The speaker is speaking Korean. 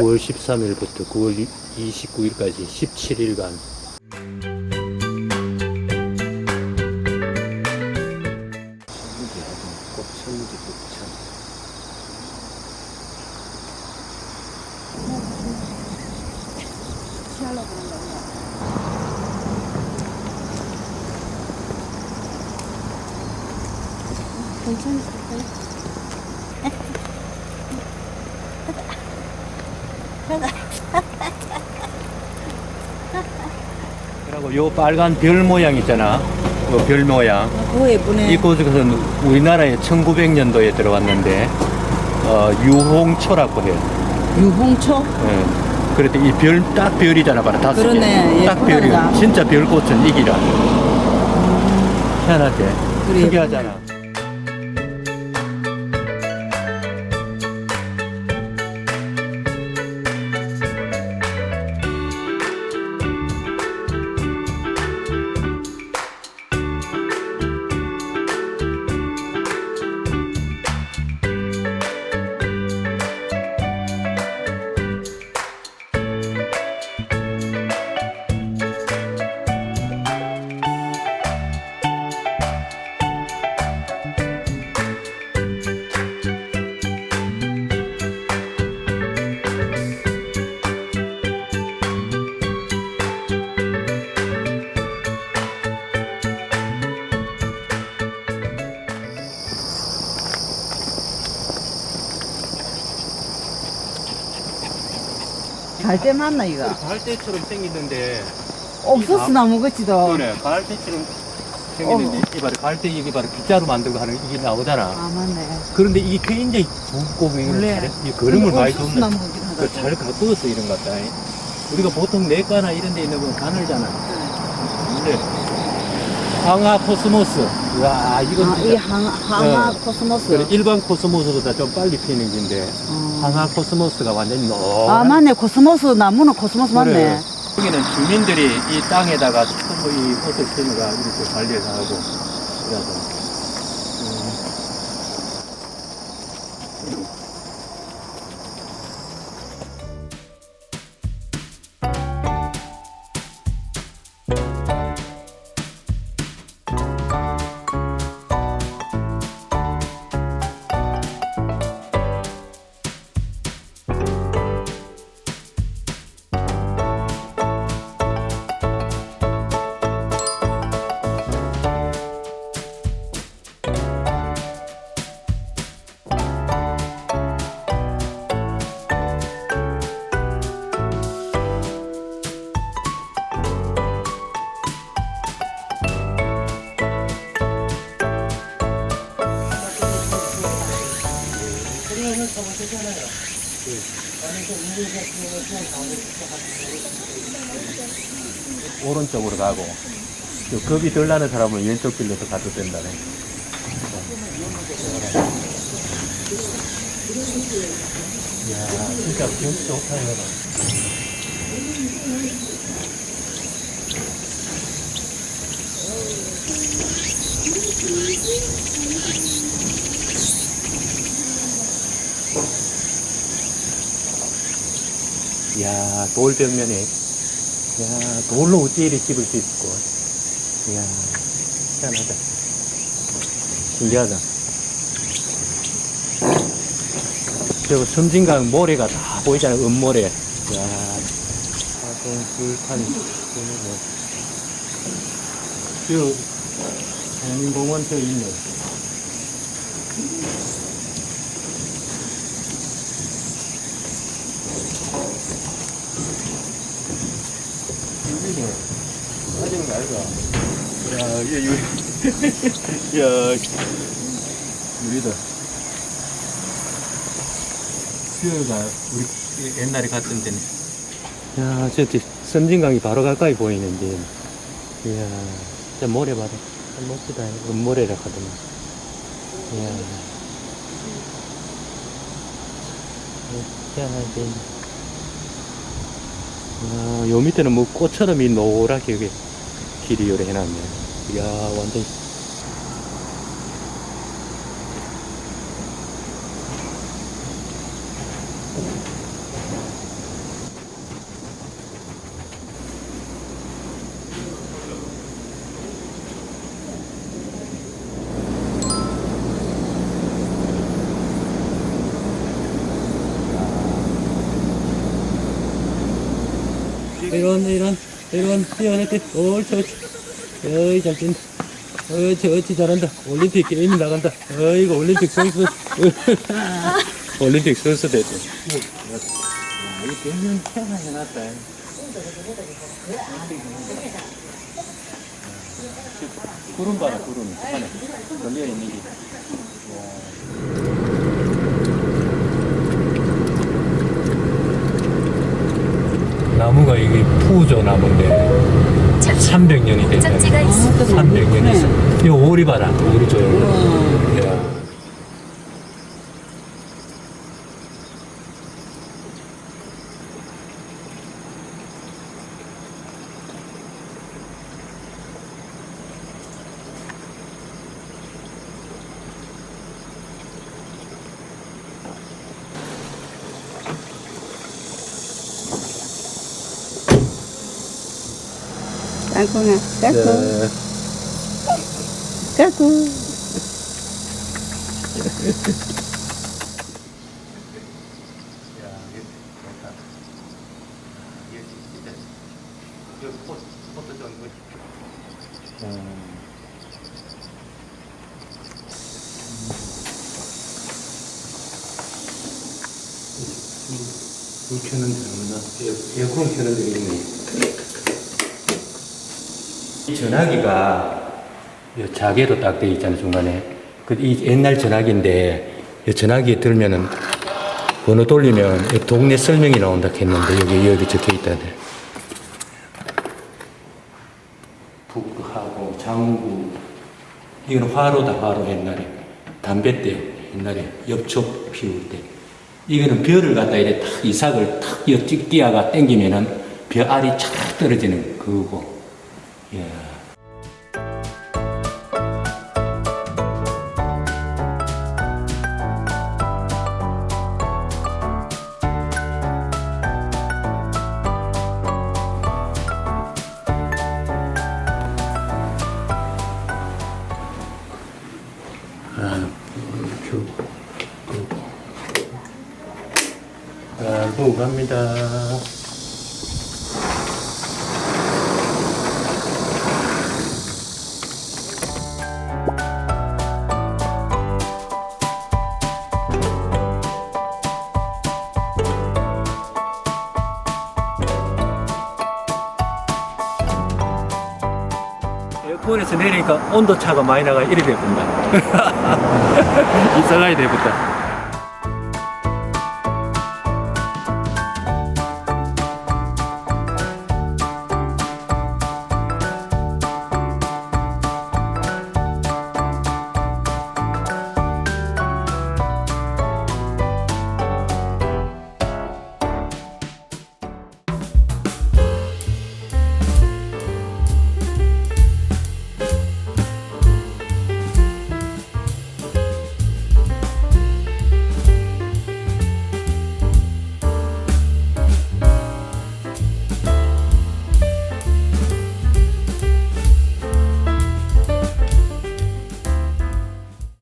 9월 13일부터 9월 29일까지 17일간 꽃천지 북천. 괜찮을까요? 그리고 요 빨간 별 모양 있잖아. 요 별 모양. 그거 예쁘네. 이 꽃은 우리나라에 1900년도에 들어왔는데 유홍초라고 해요. 유홍초? 예. 그래도 이 별 딱 별이잖아, 봐라. 다섯 개. 그러네. 딱 예쁘다. 별이야. 진짜 별꽃은 이기라. 희한하지? 그래, 특이하잖아. 갈대 맞나 이거? 갈대처럼 생기는데 옥수수 나무 같지도. 그래 갈대처럼 생기는데 이봐라 갈대 이게 봐라 빗자루 만들고 하는 이게 나오잖아. 아 맞네. 그런데 이게 굉장히 굵고 이걸 원래 잘해 이 그림을 많이 옥수수 줬네. 나무 같긴 하다. 잘 가꾸었어 이런 것 같다. 우리가 보통 내과나 이런 데 있는 건 가늘잖아. 근데 황화 코스모스. 와 이건 아, 이 진짜 항아 어. 코스모스. 그래, 일반 코스모스보다 좀 빨리 피는 긴데 어. 황화 코스모스가 완전히 노. 아 맞네. 코스모스 나무는 코스모스 맞네. 여기는 주민들이 이 땅에다가 전부 이 꽃을 심어가 이렇게 관리해서 하고 그래서 오른쪽으로 가고 또 겁이 덜 나는 사람은 왼쪽 길로서 가도 된다네. 이야 진짜 경치 좋다 이거는. 이야 돌벽면에 야 돌로 어찌 이리 씹을 수 있고. 이야 희한하다. 신기하다. 저 섬진강 모래가 다 보이잖아요. 은모래. 이야 사동 불판 저 국민공원 저 있네. 여기네. 빠진 거 아이가? 야, 이게 유리. 야, 유리다. 수요가 우리 옛날에 갔던 데네. 야, 저기 섬진강이 바로 가까이 보이는데. 이야, 저 모래 봐라. 참 멋지다. 은모래라 하더만. 이야. 희한하지. 요 밑에는 뭐 꽃처럼 이 노랗게 여기 길이 요래 해놨네. 이야, 완전. 이런, 뛰어내지. 옳지, 옳지. 어이, 잘 뛴다. 어찌 잘한다. 올림픽 게임이 나간다. 이거 올림픽 선수. 올림픽 선수 됐대. 이 게임은 해놨다. 구름 봐라, 구름. 하늘. 걸려있는 게. 나무가 이게 푸조 나무인데 300년이 됐다. 목적지가 있습니다. 300년이 있어. 이거 오리 봐라, 오리 줘요. 야. 땅콩아, 땅콩, 네. 땅콩. 불 켜는 데는 에어컨 켜는 데 있네. 이 전화기가 이 자개로 딱 돼 있잖아요, 중간에. 이 옛날 전화기인데 이 전화기에 들면은 번호 돌리면 이 동네 설명이 나온다 했는데 여기 적혀 있다네. 북하고 장구 이건 화로다, 화로. 옛날에 담배 때, 옛날에 엽초 피울 때 이거는 벼를 갖다 이래 탁 이삭을 탁 띄어가 당기면은 벼 알이 착 떨어지는 그거고. 예. 보고 갑니다. 에어컨에서 내리니까 온도 차가 많이 나가 이래 돼본다. 이상하게 돼본다.